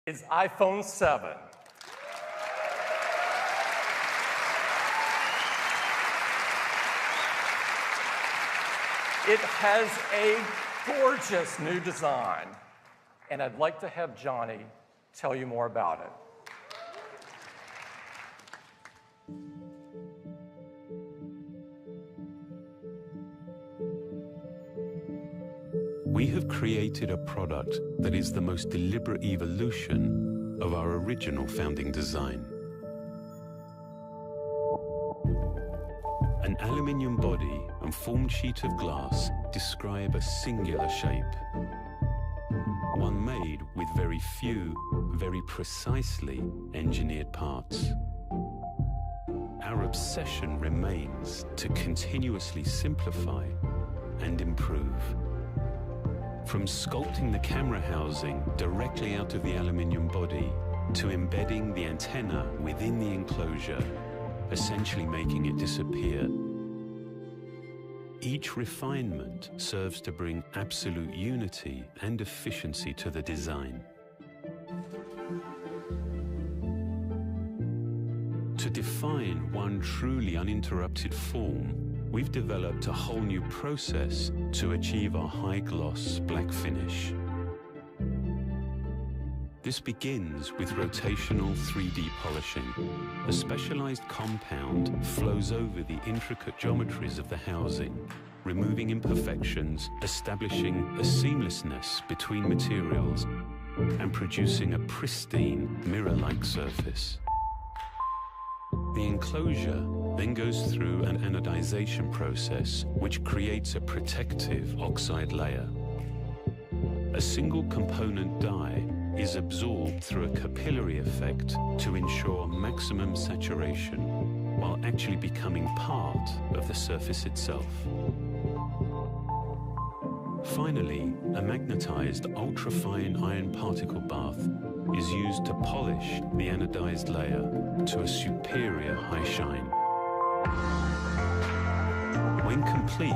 is iPhone 7. It has a gorgeous new design, and I'd like to have Johnny tell you more about it. We have created a product that is the most deliberate evolution of our original founding design. An aluminium body and formed sheet of glass describe a singular shape. One made with very few, very precisely engineered parts. Our obsession remains to continuously simplify and improve. From sculpting the camera housing directly out of the aluminium body to embedding the antenna within the enclosure, essentially making it disappear. Each refinement serves to bring absolute unity and efficiency to the design. To define one truly uninterrupted form, we've developed a whole new process to achieve our high-gloss black finish. This begins with rotational 3D polishing. A specialized compound flows over the intricate geometries of the housing, removing imperfections, establishing a seamlessness between materials, and producing a pristine mirror-like surface. The enclosure then goes through an anodization process, which creates a protective oxide layer. A single component dye is absorbed through a capillary effect to ensure maximum saturation, while actually becoming part of the surface itself. Finally, a magnetized ultrafine iron particle bath is used to polish the anodized layer to a superior high shine. When complete,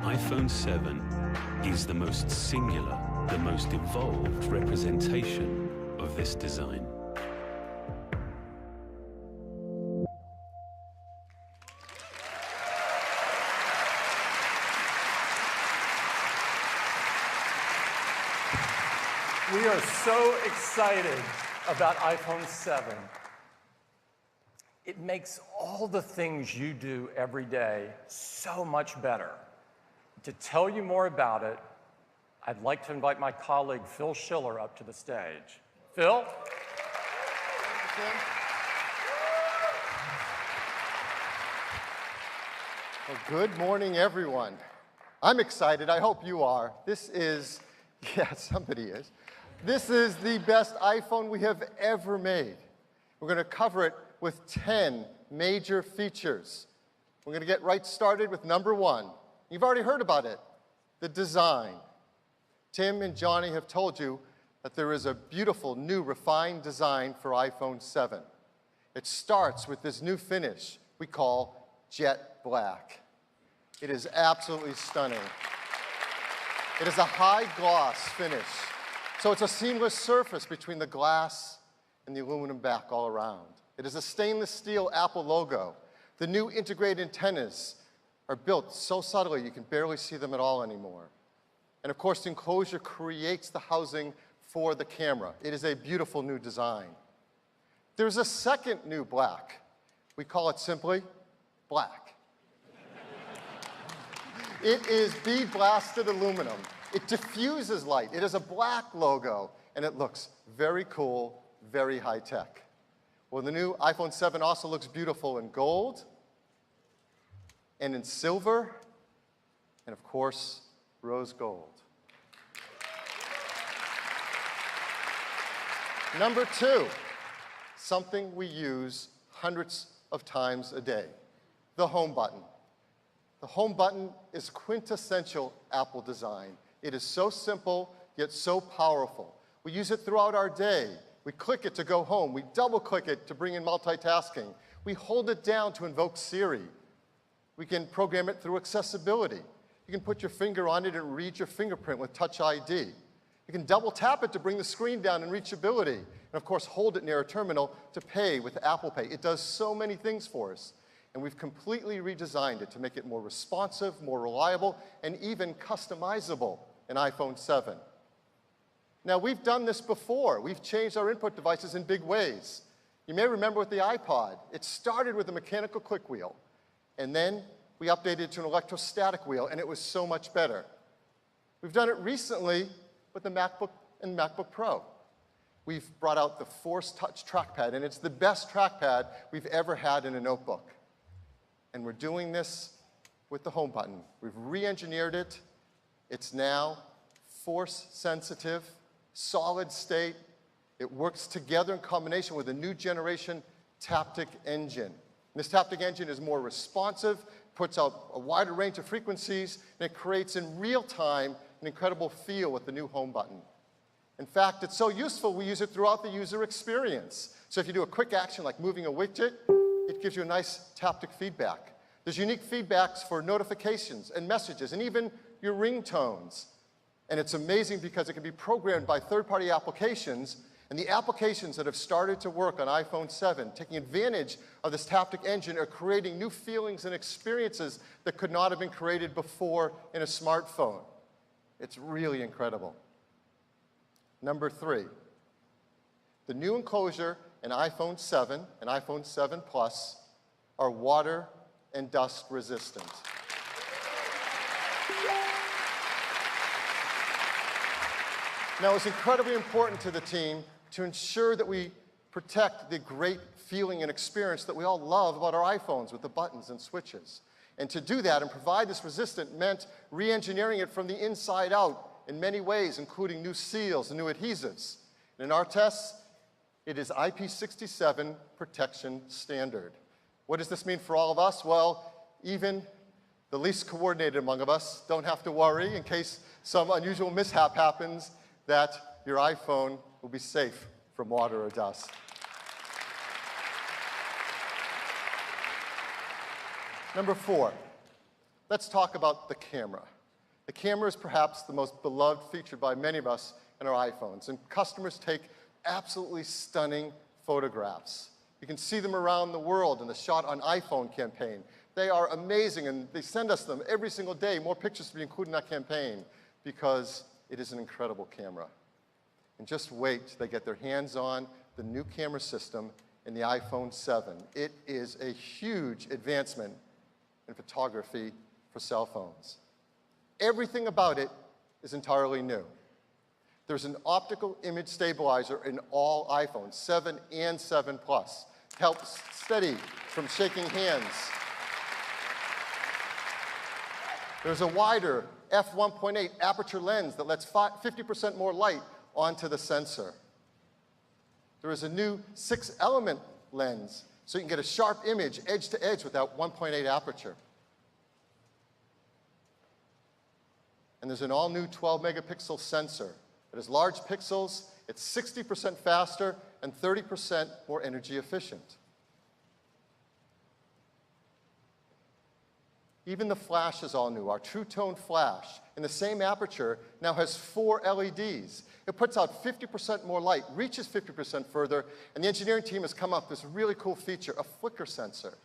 iPhone 7 is the most singular, the most evolved representation of this design. We are so excited about iPhone 7. It makes all the things you do every day so much better. To tell you more about it, I'd like to invite my colleague, Phil Schiller, up to the stage. Phil? Well, good morning, everyone. I'm excited. I hope you are. This is, yeah, somebody is. This is the best iPhone we have ever made. We're going to cover it with 10 major features. We're going to get right started with number one. You've already heard about it, the design. Tim and Johnny have told you that there is a beautiful new refined design for iPhone 7. It starts with this new finish we call jet black. It is absolutely stunning. It is a high gloss finish, so it's a seamless surface between the glass and the aluminum back all around. It is a stainless steel Apple logo. The new integrated antennas are built so subtly you can barely see them at all anymore. And of course, the enclosure creates the housing for the camera. It is a beautiful new design. There's a second new black. We call it simply black. It is bead blasted aluminum. It diffuses light. It is a black logo, and it looks very cool, very high tech. Well, the new iPhone 7 also looks beautiful in gold, and in silver, and of course, rose gold. Number two, something we use hundreds of times a day, the home button. The home button is quintessential Apple design. It is so simple, yet so powerful. We use it throughout our day. We click it to go home. We double click it to bring in multitasking. We hold it down to invoke Siri. We can program it through accessibility. You can put your finger on it and read your fingerprint with Touch ID. You can double tap it to bring the screen down in reachability. And of course, hold it near a terminal to pay with Apple Pay. It does so many things for us. And we've completely redesigned it to make it more responsive, more reliable, and even customizable in iPhone 7. Now, we've done this before. We've changed our input devices in big ways. You may remember with the iPod, it started with a mechanical click wheel, and then we updated it to an electrostatic wheel, and it was so much better. We've done it recently with the MacBook and MacBook Pro. We've brought out the Force Touch trackpad, and it's the best trackpad we've ever had in a notebook. And we're doing this with the home button. We've re-engineered it. It's now force sensitive, solid state. It works together in combination with a new generation Taptic engine. And this Taptic engine is more responsive, puts out a wider range of frequencies, and it creates in real time an incredible feel with the new home button. In fact, it's so useful we use it throughout the user experience. So if you do a quick action like moving a widget, it gives you a nice Taptic feedback. There's unique feedbacks for notifications and messages and even your ringtones. And it's amazing because it can be programmed by third-party applications, and the applications that have started to work on iPhone 7, taking advantage of this Taptic engine, are creating new feelings and experiences that could not have been created before in a smartphone. It's really incredible. Number 3, the new enclosure in iPhone 7 and iPhone 7 Plus are water and dust resistant. Now, it's incredibly important to the team to ensure that we protect the great feeling and experience that we all love about our iPhones with the buttons and switches. And to do that and provide this resistant meant re-engineering it from the inside out in many ways, including new seals and new adhesives. And in our tests, it is IP67 protection standard. What does this mean for all of us? Well, even the least coordinated among us don't have to worry in case some unusual mishap happens, that your iPhone will be safe from water or dust. Number 4, let's talk about the camera. The camera is perhaps the most beloved feature by many of us in our iPhones, and customers take absolutely stunning photographs. You can see them around the world in the Shot on iPhone campaign. They are amazing, and they send us them every single day, more pictures to be included in that campaign, because it is an incredible camera. And just wait till they get their hands on the new camera system in the iPhone 7. It is a huge advancement in photography for cell phones. Everything about it is entirely new. There's an optical image stabilizer in all iPhones, 7 and 7 Plus. Helps steady from shaking hands. There's a wider f1.8 aperture lens that lets 50% more light onto the sensor. There is a new 6-element lens, so you can get a sharp image edge to edge with that 1.8 aperture. And there's an all-new 12-megapixel sensor. It has large pixels, it's 60% faster, and 30% more energy efficient. Even the flash is all new. Our True Tone flash, in the same aperture, now has 4 LEDs. It puts out 50% more light, reaches 50% further, and the engineering team has come up with this really cool feature, a flicker sensor.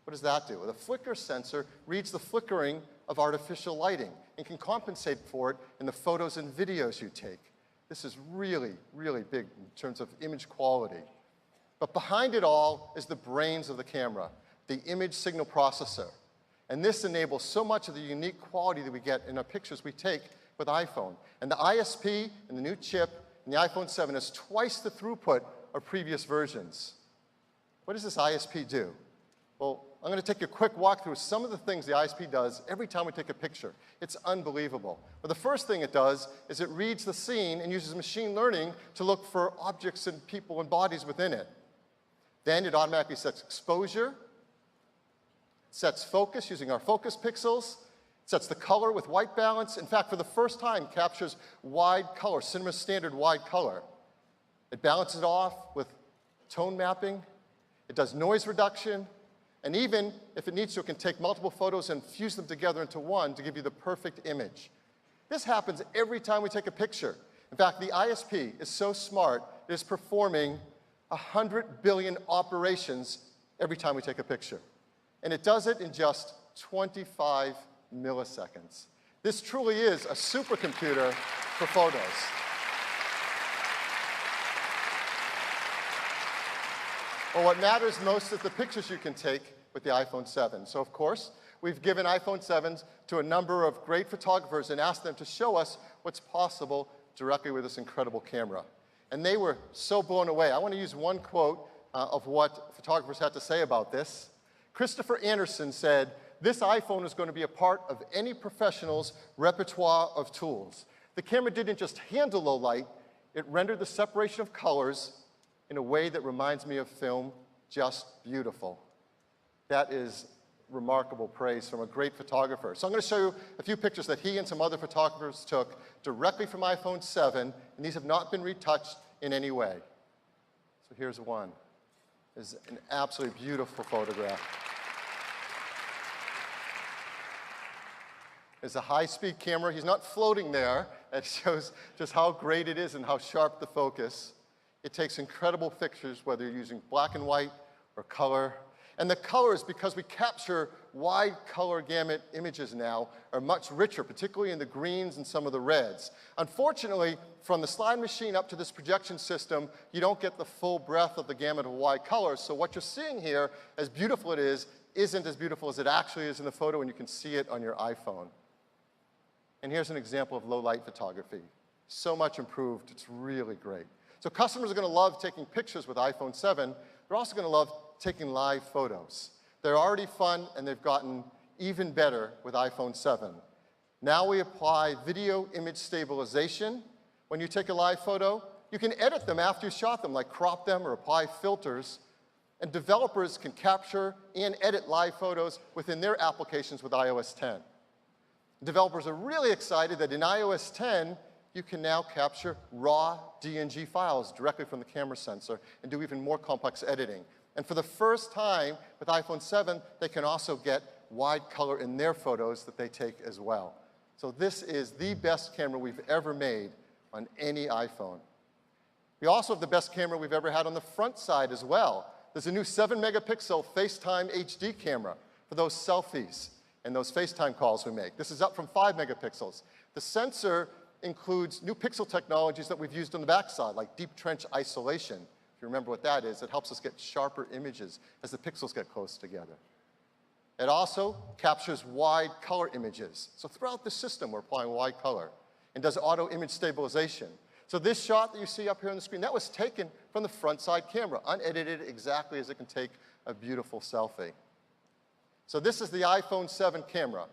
What does that do? Well, the flicker sensor reads the flickering of artificial lighting and can compensate for it in the photos and videos you take. This is really, really big in terms of image quality. But behind it all is the brains of the camera, the image signal processor. And this enables so much of the unique quality that we get in the pictures we take with iPhone. And the ISP and the new chip in the iPhone 7 is twice the throughput of previous versions. What does this ISP do? Well, I'm going to take a quick walk through some of the things the ISP does every time we take a picture. It's unbelievable. But the first thing it does is it reads the scene and uses machine learning to look for objects and people and bodies within it. Then it automatically sets exposure, sets focus using our focus pixels, sets the color with white balance. In fact, for the first time, captures wide color, cinema standard wide color. It balances it off with tone mapping. It does noise reduction. And even if it needs to, it can take multiple photos and fuse them together into one to give you the perfect image. This happens every time we take a picture. In fact, the ISP is so smart, it is performing 100 billion operations every time we take a picture. And it does it in just 25 milliseconds. This truly is a supercomputer for photos. Well, what matters most is the pictures you can take with the iPhone 7. So, of course, we've given iPhone 7s to a number of great photographers and asked them to show us what's possible directly with this incredible camera. And they were so blown away. I want to use one quote of what photographers had to say about this. Christopher Anderson said, "This iPhone is going to be a part of any professional's repertoire of tools. The camera didn't just handle low light, it rendered the separation of colors in a way that reminds me of film just beautiful." That is remarkable praise from a great photographer. So I'm going to show you a few pictures that he and some other photographers took directly from iPhone 7, and these have not been retouched in any way. So here's one. It's an absolutely beautiful photograph. It's a high-speed camera. He's not floating there. It shows just how great it is and how sharp the focus. It takes incredible pictures, whether you're using black and white or color. And the colors, because we capture wide color gamut images now, are much richer, particularly in the greens and some of the reds. Unfortunately, from the slide machine up to this projection system, you don't get the full breadth of the gamut of wide colors. So what you're seeing here, as beautiful it is, isn't as beautiful as it actually is in the photo, and you can see it on your iPhone. And here's an example of low light photography. So much improved, it's really great. So customers are going to love taking pictures with iPhone 7. They're also going to love taking live photos. They're already fun, and they've gotten even better with iPhone 7. Now we apply video image stabilization. When you take a live photo, you can edit them after you shot them, like crop them or apply filters. And developers can capture and edit live photos within their applications with iOS 10. Developers are really excited that in iOS 10, you can now capture raw DNG files directly from the camera sensor and do even more complex editing. And for the first time with iPhone 7, they can also get wide color in their photos that they take as well. So this is the best camera we've ever made on any iPhone. We also have the best camera we've ever had on the front side as well. There's a new 7-megapixel FaceTime HD camera for those selfies and those FaceTime calls we make. This is up from 5 megapixels. The sensor includes new pixel technologies that we've used on the backside, like deep trench isolation. If you remember what that is, it helps us get sharper images as the pixels get close together. It also captures wide color images. So throughout the system, we're applying wide color and does auto image stabilization. So this shot that you see up here on the screen, that was taken from the front side camera, unedited exactly as it can take a beautiful selfie. So this is the iPhone 7 camera.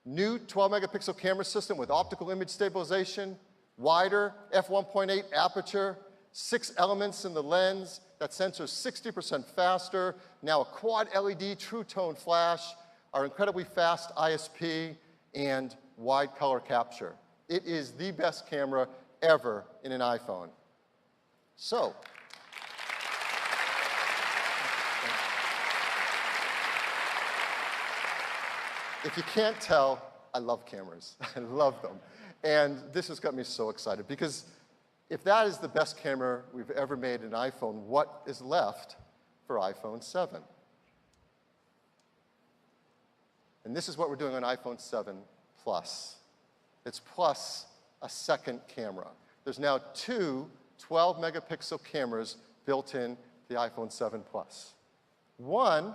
New 12-megapixel camera system with optical image stabilization, wider f1.8 aperture, 6 elements in the lens. That sensor is 60% faster. Now a quad LED true tone flash, our incredibly fast ISP, and wide color capture. It is the best camera ever in an iPhone. So, if you can't tell, I love cameras. I love them. And this has got me so excited because if that is the best camera we've ever made in an iPhone, what is left for iPhone 7? And this is what we're doing on iPhone 7 Plus. It's plus a second camera. There's now 2 12-megapixel cameras built in the iPhone 7 Plus. One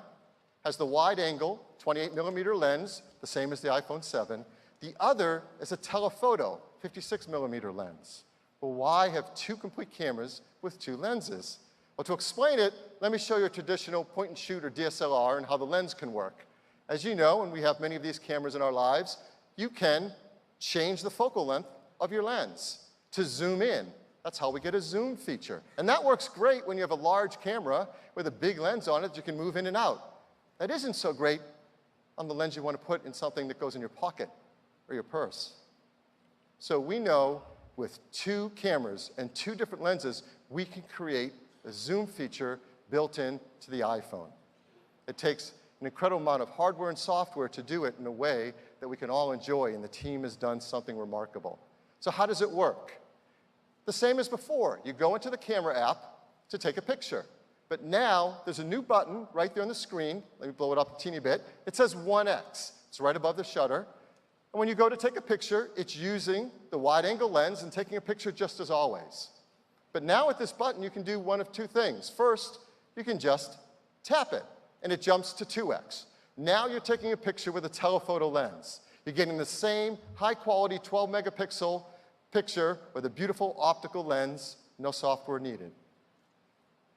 has the wide-angle 28-millimeter lens, the same as the iPhone 7. The other is a telephoto 56-millimeter lens. Well, why have 2 complete cameras with 2 lenses? Well, to explain it, let me show you a traditional point-and-shoot or DSLR and how the lens can work. As you know, and we have many of these cameras in our lives, you can change the focal length of your lens to zoom in. That's how we get a zoom feature. And that works great when you have a large camera with a big lens on it that you can move in and out. That isn't so great on the lens you want to put in something that goes in your pocket or your purse. So we know with 2 cameras and 2 different lenses, we can create a zoom feature built into the iPhone. It takes an incredible amount of hardware and software to do it in a way that we can all enjoy, and the team has done something remarkable. So how does it work? The same as before. You go into the camera app to take a picture. But now there's a new button right there on the screen. Let me blow it up a teeny bit. It says 1x. It's right above the shutter. And when you go to take a picture, it's using the wide-angle lens and taking a picture just as always. But now with this button, you can do one of two things. First, you can just tap it, and it jumps to 2x. Now you're taking a picture with a telephoto lens. You're getting the same high-quality 12-megapixel picture with a beautiful optical lens, no software needed.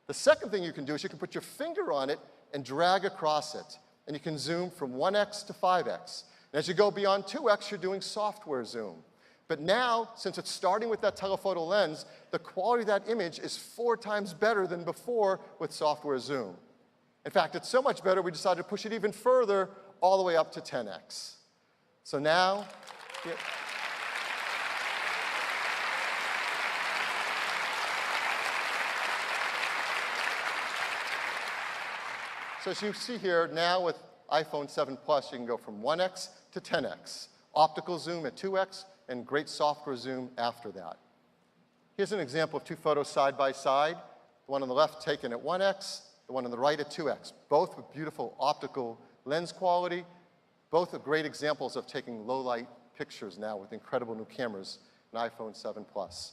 The second thing you can do is you can put your finger on it and drag across it, and you can zoom from 1x to 5x. And as you go beyond 2x, you're doing software zoom. But now, since it's starting with that telephoto lens, the quality of that image is 4 times better than before with software zoom. In fact, it's so much better, we decided to push it even further, all the way up to 10x. So now, so as you see here, now with iPhone 7 Plus, you can go from 1x to 10x. Optical zoom at 2x, and great software zoom after that. Here's an example of 2 photos side by side. The one on the left taken at 1x, the one on the right at 2x, both with beautiful optical lens quality. Both are great examples of taking low-light pictures now with incredible new cameras in iPhone 7 Plus.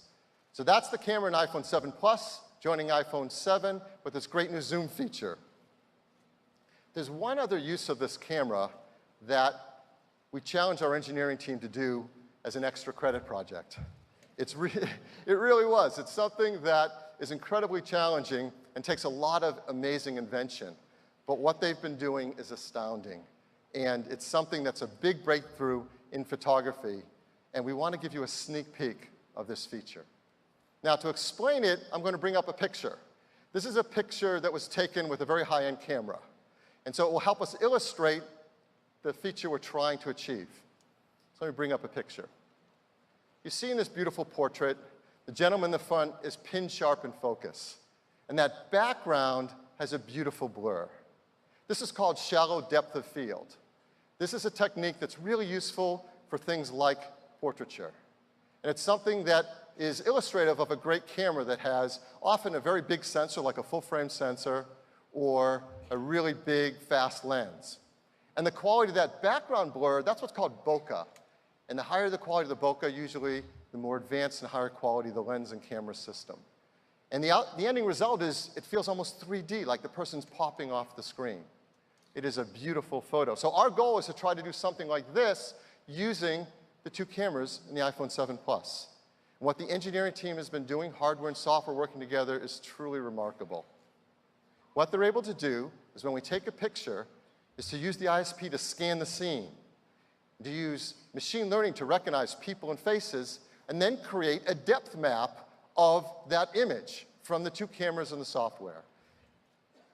So that's the camera in iPhone 7 Plus, joining iPhone 7 with this great new zoom feature. There's one other use of this camera that we challenged our engineering team to do as an extra credit project. It really was. It's something that is incredibly challenging and takes a lot of amazing invention. But what they've been doing is astounding. And it's something that's a big breakthrough in photography. And we want to give you a sneak peek of this feature. Now, to explain it, I'm going to bring up a picture. This is a picture that was taken with a very high-end camera. And so it will help us illustrate the feature we're trying to achieve. So let me bring up a picture. You see in this beautiful portrait, the gentleman in the front is pin sharp in focus. And that background has a beautiful blur. This is called shallow depth of field. This is a technique that's really useful for things like portraiture. And it's something that is illustrative of a great camera that has often a very big sensor, like a full-frame sensor, or a really big, fast lens. And the quality of that background blur, that's what's called bokeh. And the higher the quality of the bokeh, usually the more advanced and higher quality the lens and camera system. And the ending result is it feels almost 3D, like the person's popping off the screen. It is a beautiful photo. So our goal is to try to do something like this using the 2 cameras in the iPhone 7 Plus. And what the engineering team has been doing, hardware and software working together, is truly remarkable. What they're able to do is when we take a picture, is to use the ISP to scan the scene, to use machine learning to recognize people and faces, and then create a depth map of that image from the 2 cameras and the software.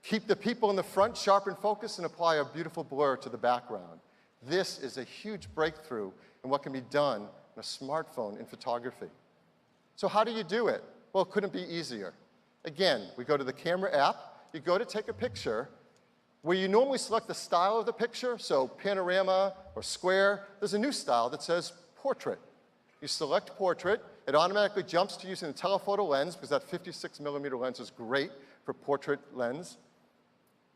Keep the people in the front sharp in focus and apply a beautiful blur to the background. This is a huge breakthrough in what can be done on a smartphone in photography. So how do you do it? Well, it couldn't be easier. Again, we go to the camera app, you go to take a picture, where you normally select the style of the picture, so panorama or square, there's a new style that says portrait. You select portrait, it automatically jumps to using the telephoto lens, because that 56mm lens is great for portrait lens,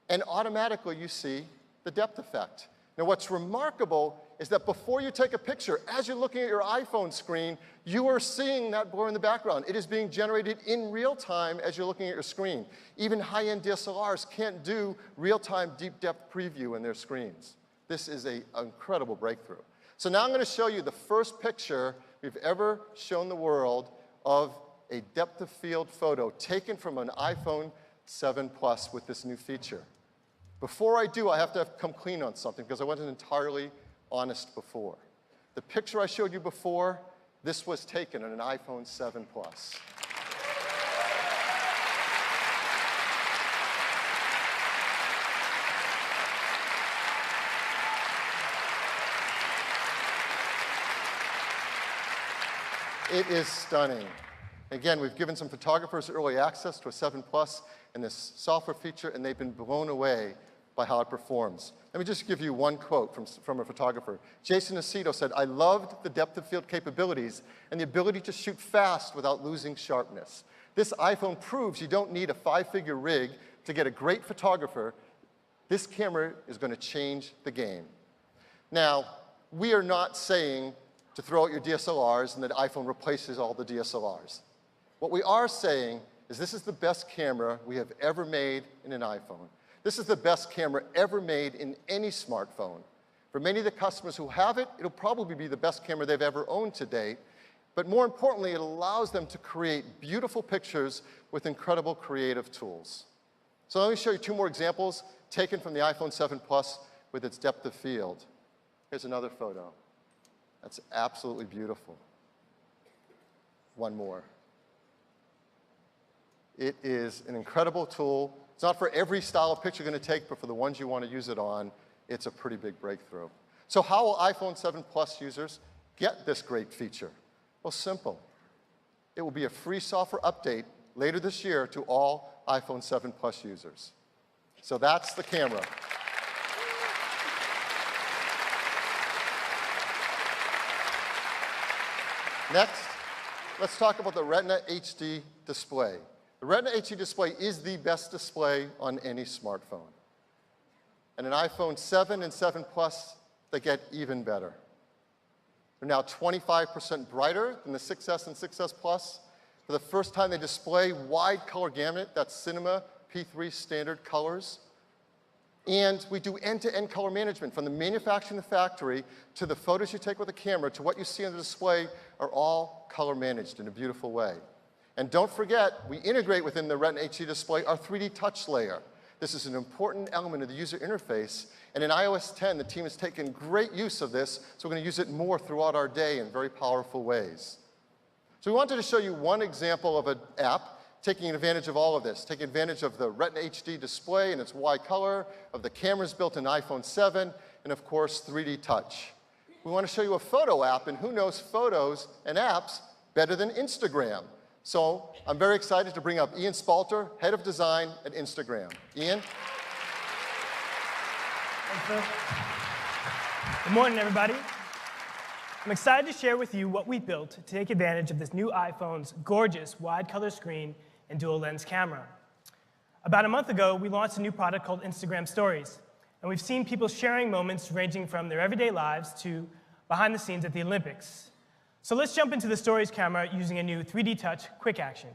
and automatically you see the depth effect. Now what's remarkable is that before you take a picture, as you're looking at your iPhone screen, you are seeing that blur in the background. It is being generated in real time as you're looking at your screen. Even high-end DSLRs can't do real-time deep depth preview in their screens. This is an incredible breakthrough. So now I'm going to show you the first picture we've ever shown the world of a depth of field photo taken from an iPhone 7 Plus with this new feature. Before I do, I have to come clean on something because I wasn't entirely honest before. The picture I showed you before, this was taken on an iPhone 7 Plus. It is stunning. Again, we've given some photographers early access to a 7 Plus and this software feature, and they've been blown away by how it performs. Let me just give you one quote from a photographer. Jason Aceto said, "I loved the depth of field capabilities and the ability to shoot fast without losing sharpness. This iPhone proves you don't need a 5-figure rig to get a great photographer. This camera is going to change the game." Now, we are not saying to throw out your DSLRs and that iPhone replaces all the DSLRs. What we are saying is this is the best camera we have ever made in an iPhone. This is the best camera ever made in any smartphone. For many of the customers who have it, it'll probably be the best camera they've ever owned to date. But more importantly, it allows them to create beautiful pictures with incredible creative tools. So let me show you 2 more examples taken from the iPhone 7 Plus with its depth of field. Here's another photo. That's absolutely beautiful. One more. It is an incredible tool. It's not for every style of picture you're going to take, but for the ones you want to use it on, it's a pretty big breakthrough. So how will iPhone 7 Plus users get this great feature? Well, simple. It will be a free software update later this year to all iPhone 7 Plus users. So that's the camera. Next, let's talk about the Retina HD display. The Retina HD display is the best display on any smartphone. And in iPhone 7 and 7 Plus, they get even better. They're now 25% brighter than the 6S and 6S Plus. For the first time, they display wide color gamut, that's Cinema P3 standard colors. And we do end-to-end color management, from the manufacturing in the factory to the photos you take with the camera to what you see on the display are all color managed in a beautiful way. And don't forget, we integrate within the Retina HD display our 3D touch layer. This is an important element of the user interface. And in iOS 10, the team has taken great use of this, so we're going to use it more throughout our day in very powerful ways. So we wanted to show you one example of an app taking advantage of all of this, taking advantage of the Retina HD display and its wide color, of the cameras built in iPhone 7, and of course, 3D touch. We want to show you a photo app, and who knows photos and apps better than Instagram? So I'm very excited to bring up Ian Spalter, Head of Design at Instagram. Ian? Thanks, Phil. Good morning, everybody. I'm excited to share with you what we built to take advantage of this new iPhone's gorgeous wide color screen and dual lens camera. About a month ago, we launched a new product called Instagram Stories, and we've seen people sharing moments ranging from their everyday lives to behind the scenes at the Olympics. So let's jump into the Stories camera using a new 3D Touch Quick Action.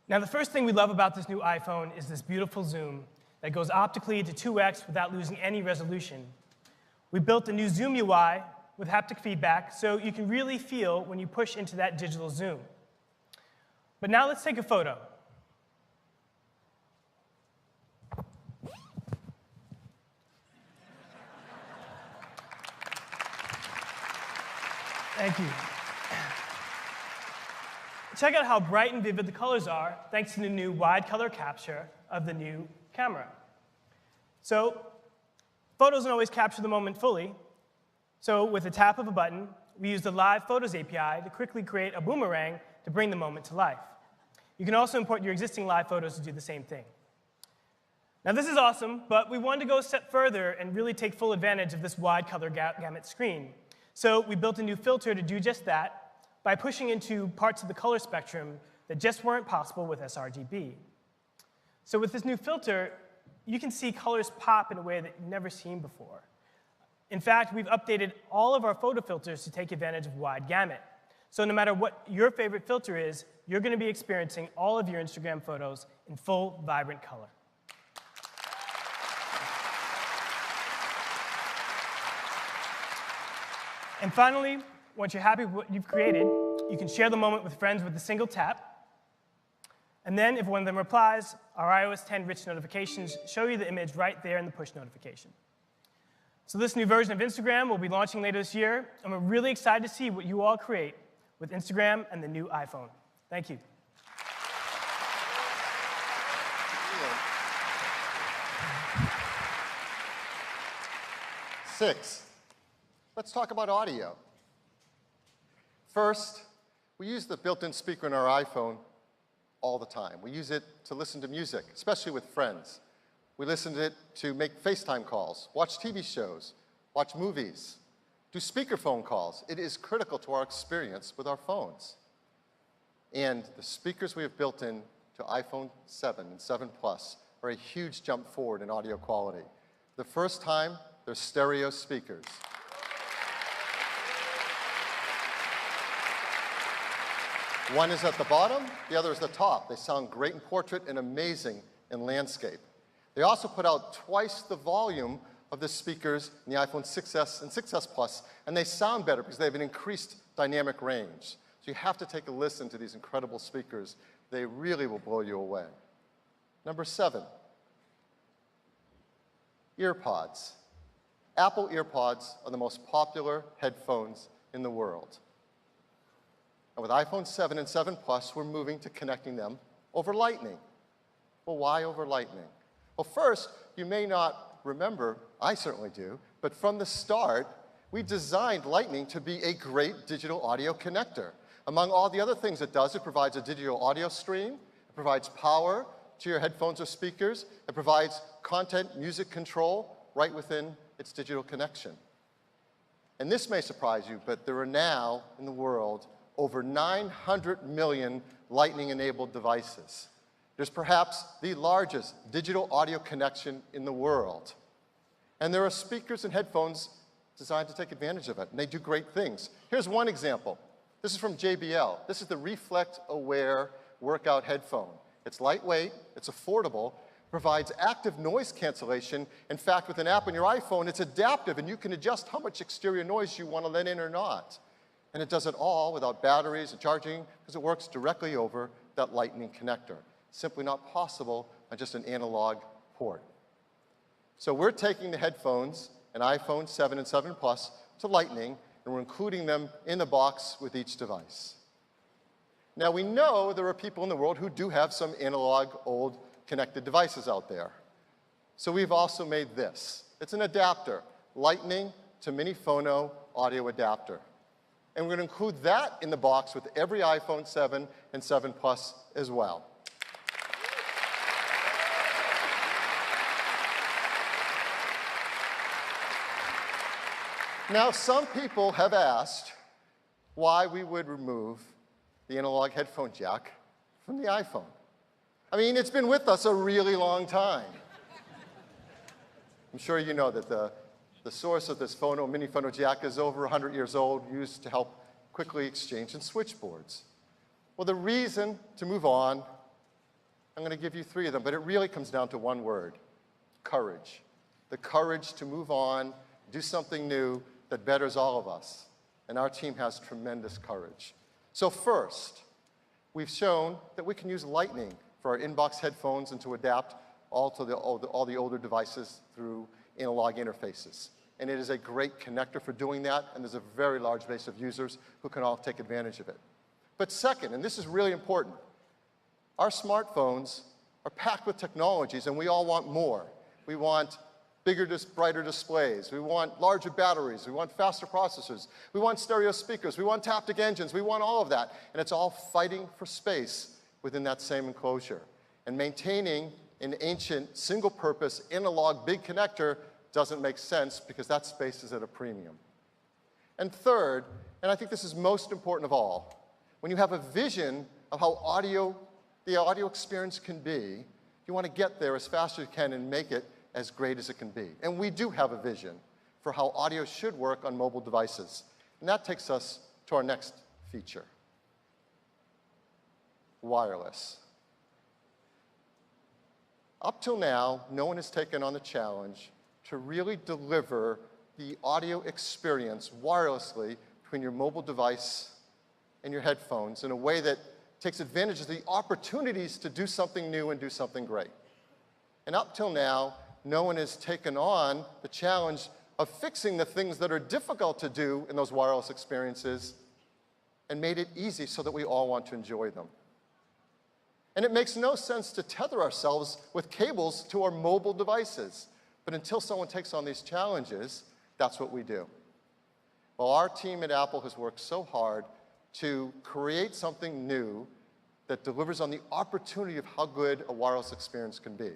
Now, the first thing we love about this new iPhone is this beautiful zoom that goes optically to 2x without losing any resolution. We built a new Zoom UI with haptic feedback so you can really feel when you push into that digital zoom. But now let's take a photo. Thank you. Check out how bright and vivid the colors are thanks to the new wide color capture of the new camera. So photos don't always capture the moment fully. So with a tap of a button, we use the Live Photos API to quickly create a boomerang to bring the moment to life. You can also import your existing live photos to do the same thing. Now this is awesome, but we wanted to go a step further and really take full advantage of this wide color gamut screen. So we built a new filter to do just that by pushing into parts of the color spectrum that just weren't possible with sRGB. So with this new filter, you can see colors pop in a way that you've never seen before. In fact, we've updated all of our photo filters to take advantage of wide gamut. So no matter what your favorite filter is, you're going to be experiencing all of your Instagram photos in full, vibrant color. And finally, once you're happy with what you've created, you can share the moment with friends with a single tap. And then, if one of them replies, our iOS 10 rich notifications show you the image right there in the push notification. So this new version of Instagram will be launching later this year, and we're really excited to see what you all create with Instagram and the new iPhone. Thank you. 6. Let's talk about audio. First, we use the built-in speaker in our iPhone all the time. We use it to listen to music, especially with friends. We listen to it to make FaceTime calls, watch TV shows, watch movies, do speakerphone calls. It is critical to our experience with our phones. And the speakers we have built in to iPhone 7 and 7 Plus are a huge jump forward in audio quality. The first time, they're stereo speakers. One is at the bottom, the other is at the top. They sound great in portrait and amazing in landscape. They also put out twice the volume of the speakers in the iPhone 6s and 6s Plus, and they sound better because they have an increased dynamic range. So you have to take a listen to these incredible speakers. They really will blow you away. Number 7, EarPods. Apple EarPods are the most popular headphones in the world. And with iPhone 7 and 7 Plus, we're moving to connecting them over Lightning. Well, why over Lightning? Well, first, you may not remember, I certainly do, but from the start, we designed Lightning to be a great digital audio connector. Among all the other things it does, it provides a digital audio stream, it provides power to your headphones or speakers, it provides content music control right within its digital connection. And this may surprise you, but there are now in the world over 900 million Lightning-enabled devices. There's perhaps the largest digital audio connection in the world. And there are speakers and headphones designed to take advantage of it, and they do great things. Here's one example. This is from JBL. This is the Reflect Aware workout headphone. It's lightweight, it's affordable, provides active noise cancellation. In fact, with an app on your iPhone, it's adaptive, and you can adjust how much exterior noise you want to let in or not. And it does it all without batteries and charging, because it works directly over that Lightning connector. Simply not possible on just an analog port. So we're taking the headphones, an iPhone 7 and 7 Plus, to Lightning, and we're including them in the box with each device. Now, we know there are people in the world who do have some analog, old, connected devices out there. So we've also made this. It's an adapter, Lightning to Mini Phono audio adapter. And we're going to include that in the box with every iPhone 7 and 7 Plus as well. Now, some people have asked why we would remove the analog headphone jack from the iPhone. I mean, it's been with us a really long time. I'm sure you know that the source of this Mini Phono jack is over 100 years old, used to help quickly exchange in switchboards. Well, the reason to move on, I'm going to give you 3 of them, but it really comes down to one word: courage. The courage to move on, do something new that betters all of us. And our team has tremendous courage. So first, we've shown that we can use Lightning for our inbox headphones and to adapt all the older devices through analog interfaces. And it is a great connector for doing that, and there's a very large base of users who can all take advantage of it. But second, and this is really important, our smartphones are packed with technologies, and we all want more. We want bigger, brighter displays. We want larger batteries. We want faster processors. We want stereo speakers. We want Taptic engines. We want all of that. And it's all fighting for space within that same enclosure. And maintaining an ancient, single-purpose, analog big connector doesn't make sense because that space is at a premium. And third, and I think this is most important of all, when you have a vision of how the audio experience can be, you want to get there as fast as you can and make it as great as it can be. And we do have a vision for how audio should work on mobile devices. And that takes us to our next feature: wireless. Up till now, no one has taken on the challenge to really deliver the audio experience wirelessly between your mobile device and your headphones in a way that takes advantage of the opportunities to do something new and do something great. And up till now, no one has taken on the challenge of fixing the things that are difficult to do in those wireless experiences and made it easy so that we all want to enjoy them. And it makes no sense to tether ourselves with cables to our mobile devices. But until someone takes on these challenges, that's what we do. Well, our team at Apple has worked so hard to create something new that delivers on the opportunity of how good a wireless experience can be.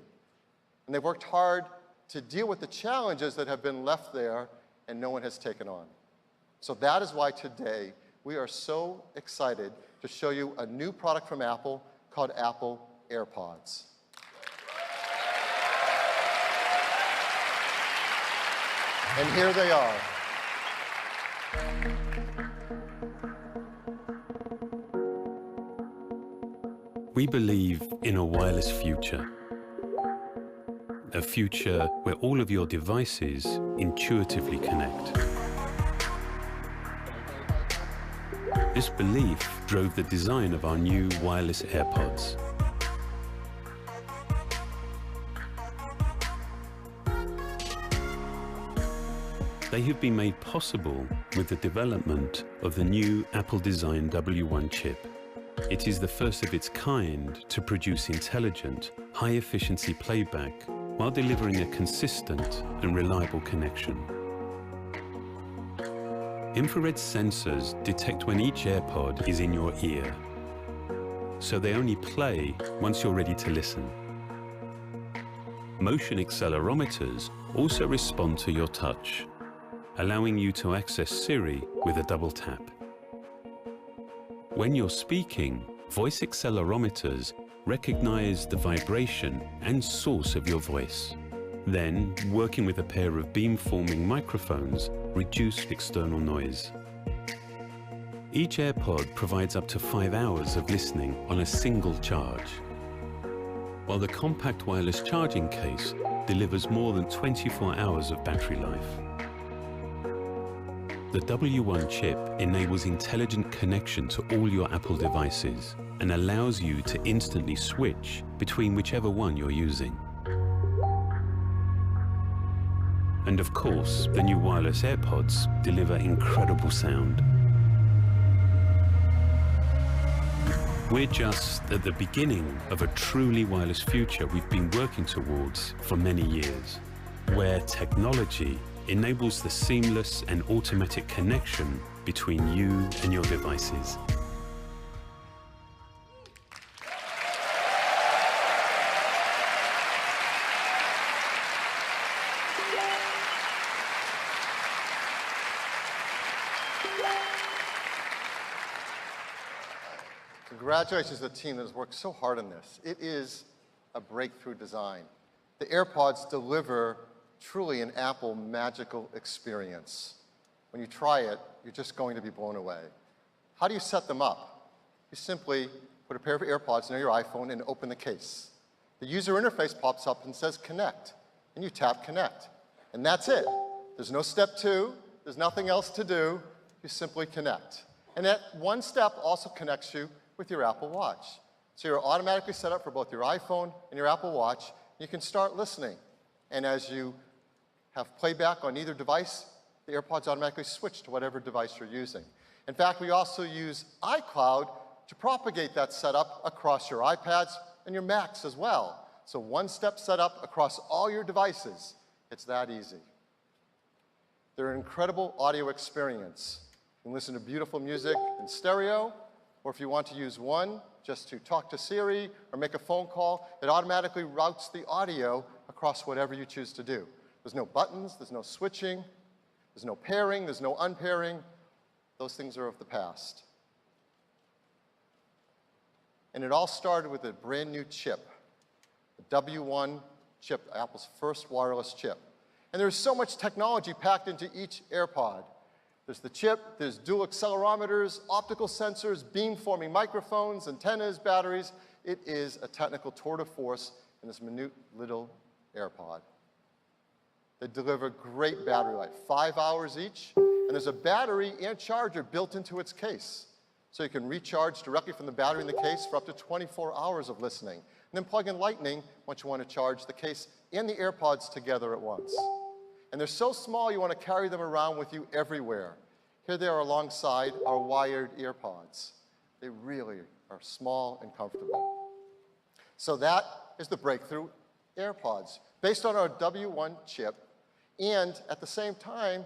And they've worked hard to deal with the challenges that have been left there and no one has taken on. So that is why today we are so excited to show you a new product from Apple called Apple AirPods. And here they are. We believe in a wireless future. A future where all of your devices intuitively connect. This belief drove the design of our new wireless AirPods. They have been made possible with the development of the new Apple-designed W1 chip. It is the first of its kind to produce intelligent, high-efficiency playback while delivering a consistent and reliable connection. Infrared sensors detect when each AirPod is in your ear, so they only play once you're ready to listen. Motion accelerometers also respond to your touch, allowing you to access Siri with a double tap. When you're speaking, voice accelerometers recognize the vibration and source of your voice. Then, working with a pair of beamforming microphones, reduce external noise. Each AirPod provides up to 5 hours of listening on a single charge, while the compact wireless charging case delivers more than 24 hours of battery life. The W1 chip enables intelligent connection to all your Apple devices and allows you to instantly switch between whichever one you're using. And of course, the new wireless AirPods deliver incredible sound. We're just at the beginning of a truly wireless future we've been working towards for many years, where technology enables the seamless and automatic connection between you and your devices. Congratulations to the team that has worked so hard on this. It is a breakthrough design. The AirPods deliver truly an Apple magical experience. When you try it, you're just going to be blown away. How do you set them up? You simply put a pair of AirPods near your iPhone and open the case. The user interface pops up and says connect, and you tap connect. And that's it. There's no step 2, there's nothing else to do, you simply connect. And that one step also connects you with your Apple Watch. So you're automatically set up for both your iPhone and your Apple Watch. You can start listening. And as you have playback on either device, the AirPods automatically switch to whatever device you're using. In fact, we also use iCloud to propagate that setup across your iPads and your Macs as well. So one-step setup across all your devices. It's that easy. They're an incredible audio experience. You can listen to beautiful music in stereo, or if you want to use one just to talk to Siri or make a phone call, it automatically routes the audio across whatever you choose to do. There's no buttons, there's no switching, there's no pairing, there's no unpairing. Those things are of the past. And it all started with a brand new chip, the W1 chip, Apple's first wireless chip. And there's so much technology packed into each AirPod. There's the chip, there's dual accelerometers, optical sensors, beamforming microphones, antennas, batteries. It is a technical tour de force in this minute little AirPod. They deliver great battery life, 5 hours each, and there's a battery and charger built into its case. So you can recharge directly from the battery in the case for up to 24 hours of listening. And then plug in Lightning once you want to charge the case and the AirPods together at once. And they're so small you want to carry them around with you everywhere. Here they are alongside our wired AirPods. They really are small and comfortable. So that is the breakthrough AirPods, based on our W1 chip. And at the same time,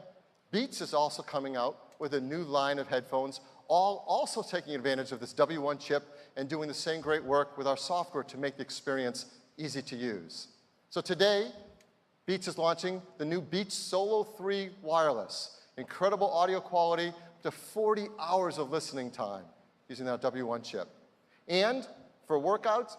Beats is also coming out with a new line of headphones, all also taking advantage of this W1 chip and doing the same great work with our software to make the experience easy to use. So today, Beats is launching the new Beats Solo 3 Wireless. Incredible audio quality, up to 40 hours of listening time using that W1 chip. And for workouts,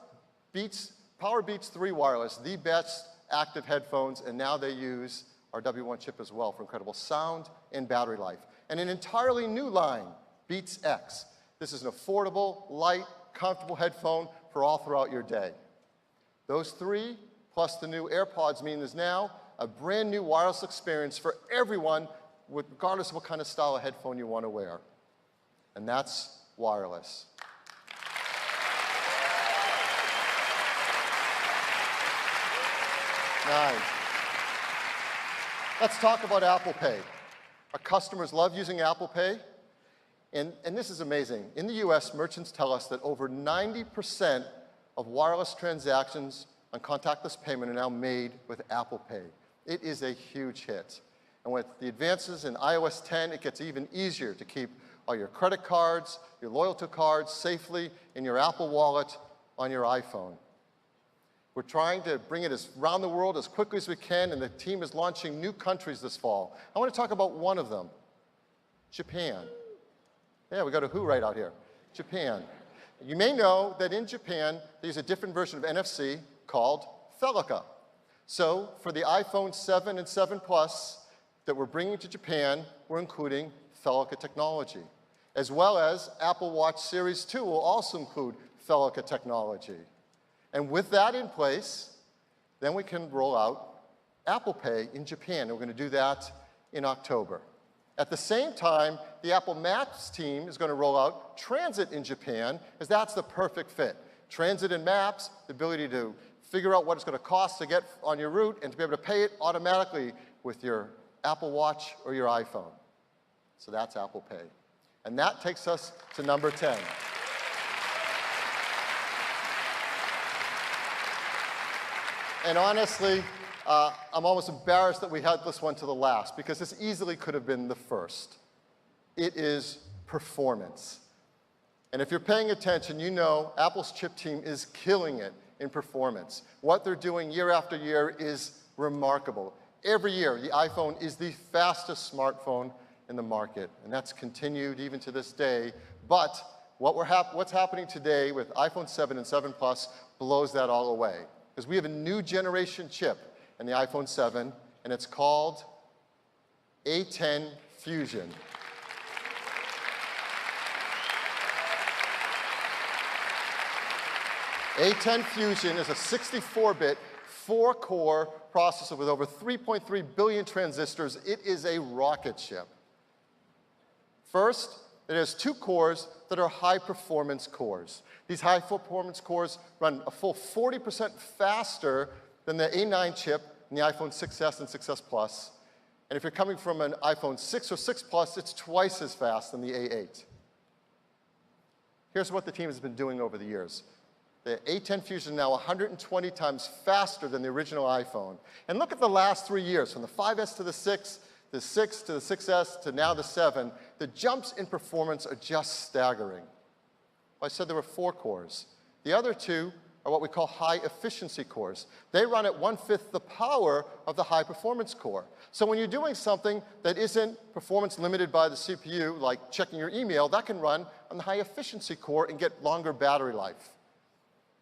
Power Beats 3 Wireless, the best active headphones, and now they use our W1 chip as well for incredible sound and battery life. And an entirely new line, Beats X. This is an affordable, light, comfortable headphone for all throughout your day. Those three, plus the new AirPods, mean there's now a brand new wireless experience for everyone, regardless of what kind of style of headphone you want to wear. And that's wireless. Nine. Let's talk about Apple Pay. Our customers love using Apple Pay, and this is amazing. In the US, merchants tell us that over 90% of wireless transactions on contactless payment are now made with Apple Pay. It is a huge hit. And with the advances in iOS 10, it gets even easier to keep all your credit cards, your loyalty cards safely in your Apple Wallet on your iPhone. We're trying to bring it around the world as quickly as we can, and the team is launching new countries this fall. I want to talk about one of them, Japan. Yeah, we got a who right out here. Japan. You may know that in Japan, there's a different version of NFC called Felica. So for the iPhone 7 and 7 Plus that we're bringing to Japan, we're including Felica technology. As well as Apple Watch Series 2 will also include Felica technology. And with that in place, then we can roll out Apple Pay in Japan. And we're going to do that in October. At the same time, the Apple Maps team is going to roll out Transit in Japan, as that's the perfect fit. Transit and Maps, the ability to figure out what it's going to cost to get on your route and to be able to pay it automatically with your Apple Watch or your iPhone. So that's Apple Pay. And that takes us to number 10. And honestly, I'm almost embarrassed that we had this one to the last, because this easily could have been the first. It is performance. And if you're paying attention, you know Apple's chip team is killing it in performance. What they're doing year after year is remarkable. Every year, the iPhone is the fastest smartphone in the market, and that's continued even to this day. But what's happening today with iPhone 7 and 7 Plus blows that all away. Because we have a new generation chip in the iPhone 7, and it's called A10 Fusion. A10 Fusion is a 64-bit, 4-core processor with over 3.3 billion transistors. It is a rocket ship. First, it has 2 cores that are high-performance cores. These high-performance cores run a full 40% faster than the A9 chip in the iPhone 6s and 6s Plus. And if you're coming from an iPhone 6 or 6 Plus, it's twice as fast than the A8. Here's what the team has been doing over the years. The A10 Fusion is now 120 times faster than the original iPhone. And look at the last 3 years, from the 5S to the 6, the 6 to the 6S to now the 7. The jumps in performance are just staggering. Well, I said there were 4 cores. The other 2 are what we call high-efficiency cores. They run at 1/5 the power of the high-performance core. So when you're doing something that isn't performance limited by the CPU, like checking your email, that can run on the high-efficiency core and get longer battery life.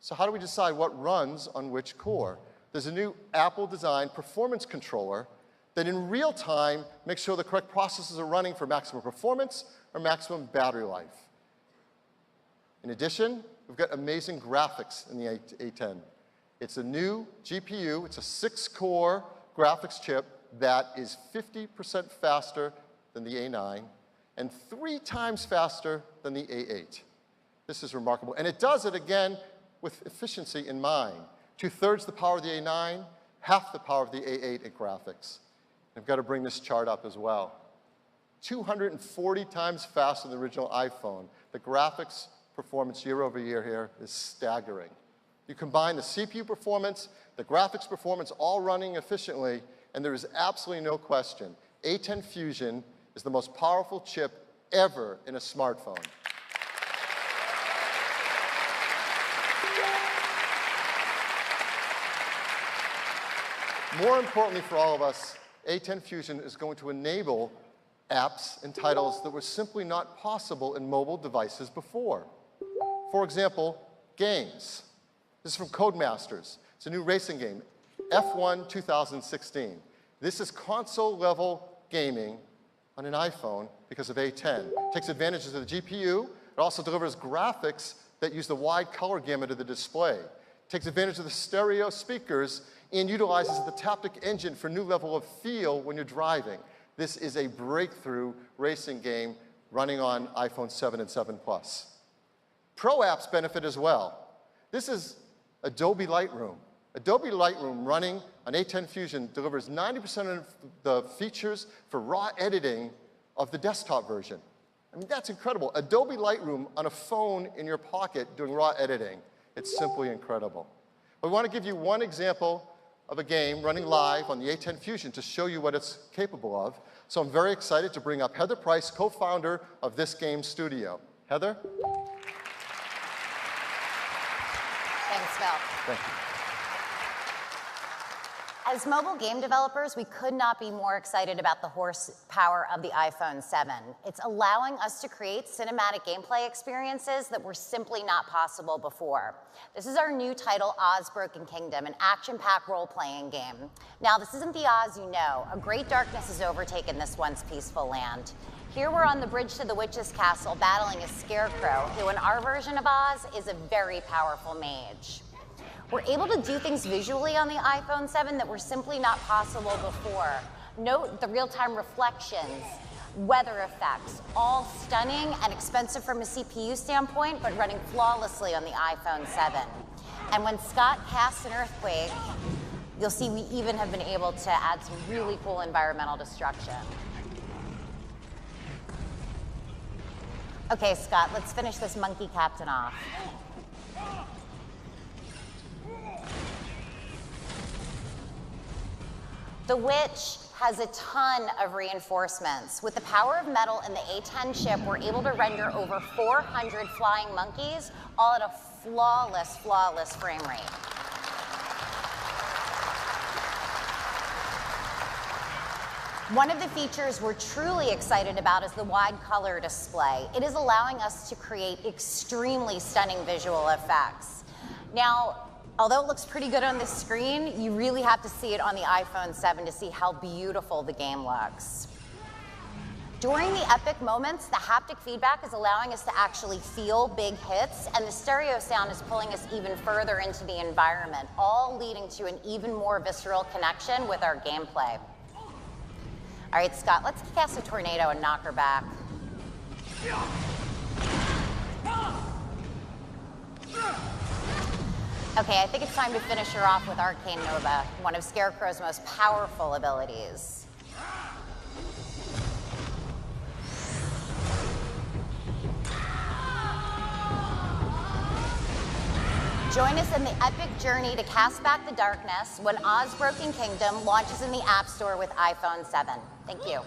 So how do we decide what runs on which core? There's a new Apple-designed performance controller that in real time makes sure the correct processes are running for maximum performance or maximum battery life. In addition, we've got amazing graphics in the A10. It's a new GPU. It's a 6-core graphics chip that is 50% faster than the A9 and 3 times faster than the A8. This is remarkable. And it does it, again, with efficiency in mind. 2/3 the power of the A9, half the power of the A8 at graphics. I've got to bring this chart up as well. 240 times faster than the original iPhone. The graphics performance year over year here is staggering. You combine the CPU performance, the graphics performance, all running efficiently, and there is absolutely no question. A10 Fusion is the most powerful chip ever in a smartphone. More importantly for all of us, A10 Fusion is going to enable apps and titles that were simply not possible in mobile devices before. For example, games. This is from Codemasters. It's a new racing game, F1 2016. This is console-level gaming on an iPhone because of A10. It takes advantage of the GPU. It also delivers graphics that use the wide color gamut of the display. It takes advantage of the stereo speakers and utilizes the Taptic engine for a new level of feel when you're driving. This is a breakthrough racing game running on iPhone 7 and 7 Plus. Pro apps benefit as well. This is Adobe Lightroom. Adobe Lightroom running on A10 Fusion delivers 90% of the features for raw editing of the desktop version. I mean, that's incredible. Adobe Lightroom on a phone in your pocket doing raw editing. It's simply incredible. We want to give you one example of a game running live on the A10 Fusion to show you what it's capable of. So I'm very excited to bring up Heather Price, co-founder of this game studio. Heather? Thanks, Phil. Thank you. As mobile game developers, we could not be more excited about the horsepower of the iPhone 7. It's allowing us to create cinematic gameplay experiences that were simply not possible before. This is our new title, Oz Broken Kingdom, an action-packed role-playing game. Now, this isn't the Oz you know. A great darkness has overtaken this once peaceful land. Here we're on the bridge to the witch's castle battling a scarecrow, who in our version of Oz is a very powerful mage. We're able to do things visually on the iPhone 7 that were simply not possible before. Note the real-time reflections, weather effects, all stunning and expensive from a CPU standpoint, but running flawlessly on the iPhone 7. And when Scott casts an earthquake, you'll see we even have been able to add some really cool environmental destruction. Okay, Scott, let's finish this monkey captain off. The Witch has a ton of reinforcements. With the power of metal in the A10 chip, we're able to render over 400 flying monkeys, all at a flawless, flawless frame rate. One of the features we're truly excited about is the wide color display. It is allowing us to create extremely stunning visual effects. Now, although it looks pretty good on the screen, you really have to see it on the iPhone 7 to see how beautiful the game looks. During the epic moments, the haptic feedback is allowing us to actually feel big hits, and the stereo sound is pulling us even further into the environment, all leading to an even more visceral connection with our gameplay. All right, Scott, let's cast a tornado and knock her back. Okay, I think it's time to finish her off with Arcane Nova, one of Scarecrow's most powerful abilities. Join us in the epic journey to cast back the darkness when Oz Broken Kingdom launches in the App Store with iPhone 7. Thank you.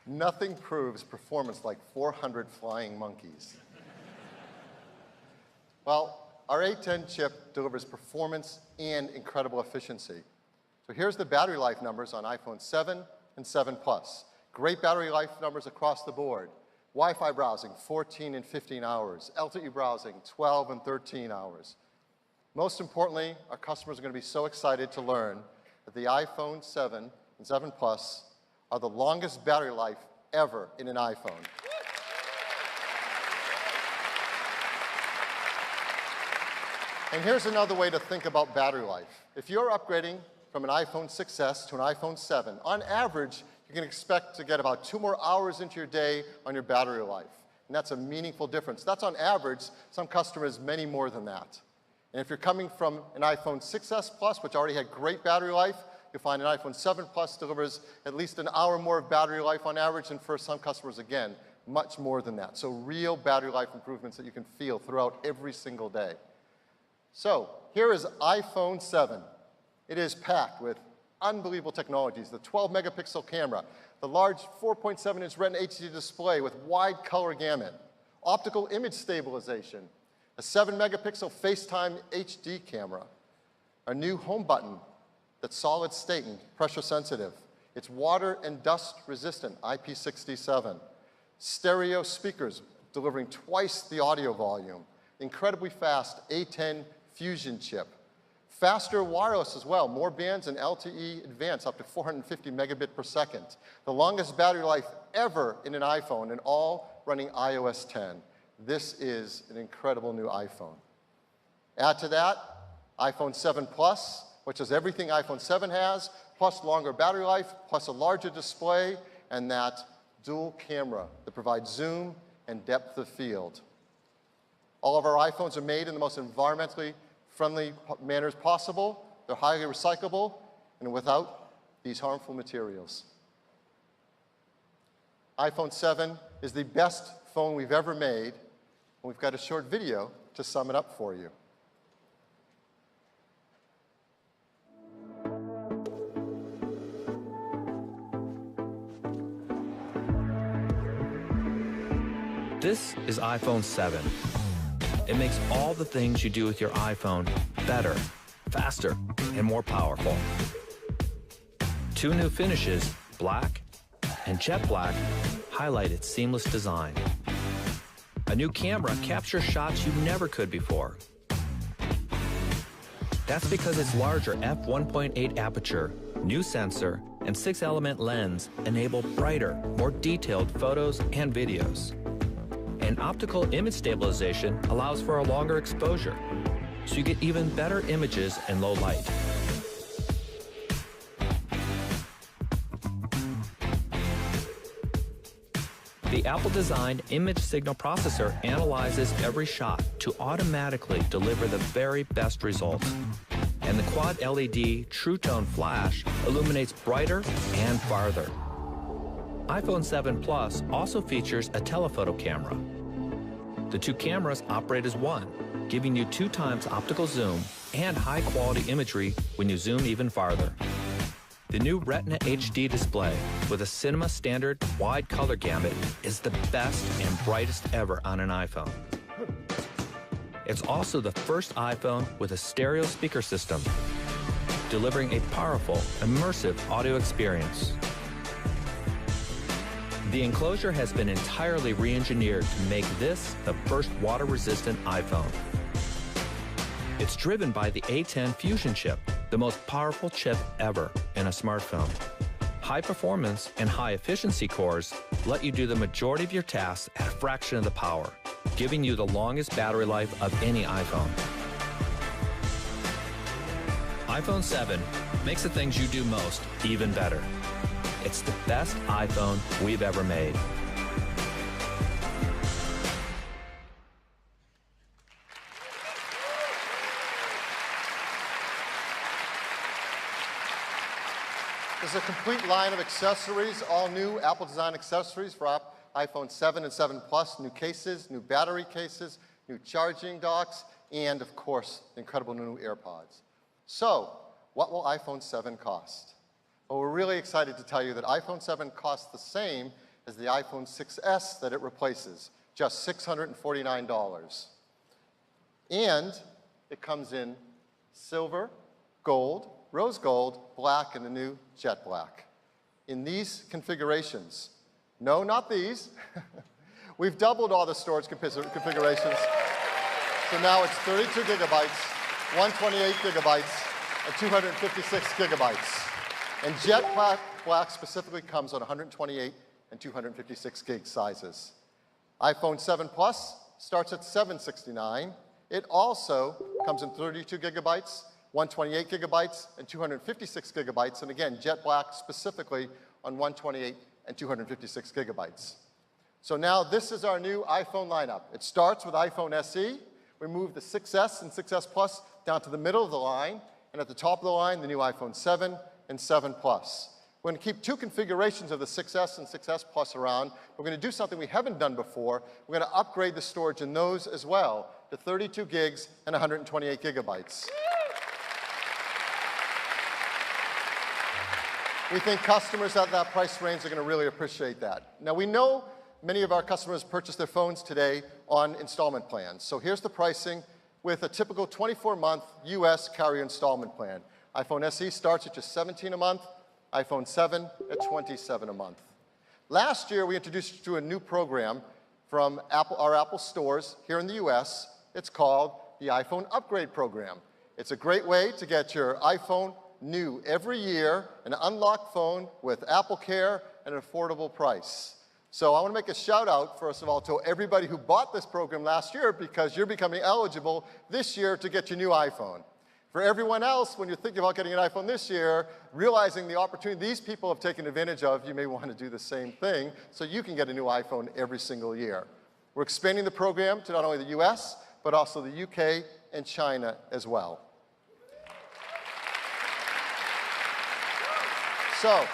Nothing proves performance like 400 flying monkeys. Well, our A10 chip delivers performance and incredible efficiency. So here's the battery life numbers on iPhone 7 and 7 Plus. Great battery life numbers across the board. Wi-Fi browsing, 14 and 15 hours. LTE browsing, 12 and 13 hours. Most importantly, our customers are going to be so excited to learn that the iPhone 7 and 7 Plus are the longest battery life ever in an iPhone. And here's another way to think about battery life. If you're upgrading from an iPhone 6S to an iPhone 7, on average, you can expect to get about 2 more hours into your day on your battery life. And that's a meaningful difference. That's on average. Some customers, many more than that. And if you're coming from an iPhone 6S Plus, which already had great battery life, you'll find an iPhone 7 Plus delivers at least an hour more of battery life on average, and for some customers, again, much more than that. So real battery life improvements that you can feel throughout every single day. So here is iPhone 7. It is packed with unbelievable technologies, the 12-megapixel camera, the large 4.7-inch Retina HD display with wide color gamut, optical image stabilization, a 7-megapixel FaceTime HD camera, a new home button that's solid state and pressure sensitive. It's water and dust resistant, IP67. Stereo speakers delivering twice the audio volume. Incredibly fast A10 Fusion chip. Faster wireless as well, more bands and LTE Advanced up to 450 megabit per second. The longest battery life ever in an iPhone, and all running iOS 10. This is an incredible new iPhone. Add to that iPhone 7 Plus, which has everything iPhone 7 has, plus longer battery life, plus a larger display, and that dual camera that provides zoom and depth of field. All of our iPhones are made in the most environmentally friendly manners possible. They're highly recyclable and without these harmful materials. iPhone 7 is the best phone we've ever made, and we've got a short video to sum it up for you. This is iPhone 7. It makes all the things you do with your iPhone better, faster, and more powerful. 2 new finishes, black and jet black, highlight its seamless design. A new camera captures shots you never could before. That's because its larger f1.8 aperture, new sensor, and 6-element lens enable brighter, more detailed photos and videos. And optical image stabilization allows for a longer exposure, so you get even better images in low light. The Apple-designed image signal processor analyzes every shot to automatically deliver the very best results. And the Quad LED True Tone Flash illuminates brighter and farther. iPhone 7 Plus also features a telephoto camera. The 2 cameras operate as one, giving you 2 times optical zoom and high-quality imagery when you zoom even farther. The new Retina HD display with a cinema standard wide color gamut is the best and brightest ever on an iPhone. It's also the first iPhone with a stereo speaker system, delivering a powerful, immersive audio experience. The enclosure has been entirely re-engineered to make this the first water-resistant iPhone. It's driven by the A10 Fusion chip, the most powerful chip ever in a smartphone. High performance and high efficiency cores let you do the majority of your tasks at a fraction of the power, giving you the longest battery life of any iPhone. iPhone 7 makes the things you do most even better. It's the best iPhone we've ever made. There's a complete line of accessories, all new Apple design accessories for iPhone 7 and 7 Plus, new cases, new battery cases, new charging docks, and of course, incredible new AirPods. So, what will iPhone 7 cost? Well, we're really excited to tell you that iPhone 7 costs the same as the iPhone 6S that it replaces, just $649. And it comes in silver, gold, rose gold, black, and the new jet black. In these configurations, no, not these. We've doubled all the storage configurations. So now it's 32 gigabytes, 128 gigabytes, and 256 gigabytes. And jet black specifically comes on 128 and 256 gig sizes. iPhone 7 Plus starts at $769. It also comes in 32 gigabytes, 128 gigabytes, and 256 gigabytes. And again, jet black specifically on 128 and 256 gigabytes. So now this is our new iPhone lineup. It starts with iPhone SE. We move the 6S and 6S Plus down to the middle of the line. And at the top of the line, the new iPhone 7 and 7 Plus. We're going to keep 2 configurations of the 6S and 6S Plus around. We're going to do something we haven't done before. We're going to upgrade the storage in those as well to 32 gigs and 128 gigabytes. We think customers at that price range are going to really appreciate that. Now, we know many of our customers purchase their phones today on installment plans. So here's the pricing with a typical 24-month US carrier installment plan. iPhone SE starts at just $17 a month, iPhone 7 at $27 a month. Last year, we introduced you to a new program from our Apple stores here in the US. It's called the iPhone Upgrade Program. It's a great way to get your iPhone new every year, an unlocked phone with Apple Care at an affordable price. So I want to make a shout out, first of all, to everybody who bought this program last year, because you're becoming eligible this year to get your new iPhone. For everyone else, when you're thinking about getting an iPhone this year, realizing the opportunity these people have taken advantage of, you may want to do the same thing so you can get a new iPhone every single year. We're expanding the program to not only the US, but also the UK and China as well. So,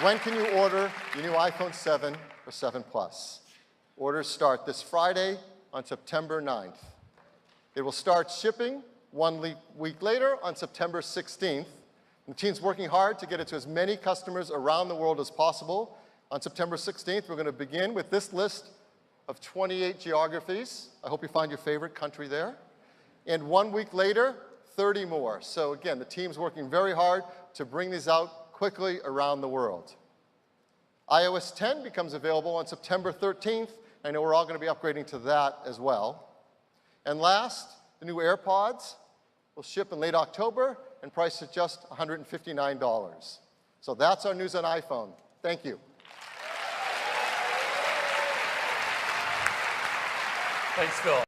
when can you order your new iPhone 7 or 7 Plus? Orders start this Friday on September 9th. It will start shipping 1 week later on September 16th. The team's working hard to get it to as many customers around the world as possible. On September 16th, we're going to begin with this list of 28 geographies. I hope you find your favorite country there. And 1 week later, 30 more. So again, the team's working very hard to bring these out quickly around the world. iOS 10 becomes available on September 13th. I know we're all going to be upgrading to that as well. And last, the new AirPods will ship in late October and priced at just $159. So that's our news on iPhone. Thank you. Thanks, Phil.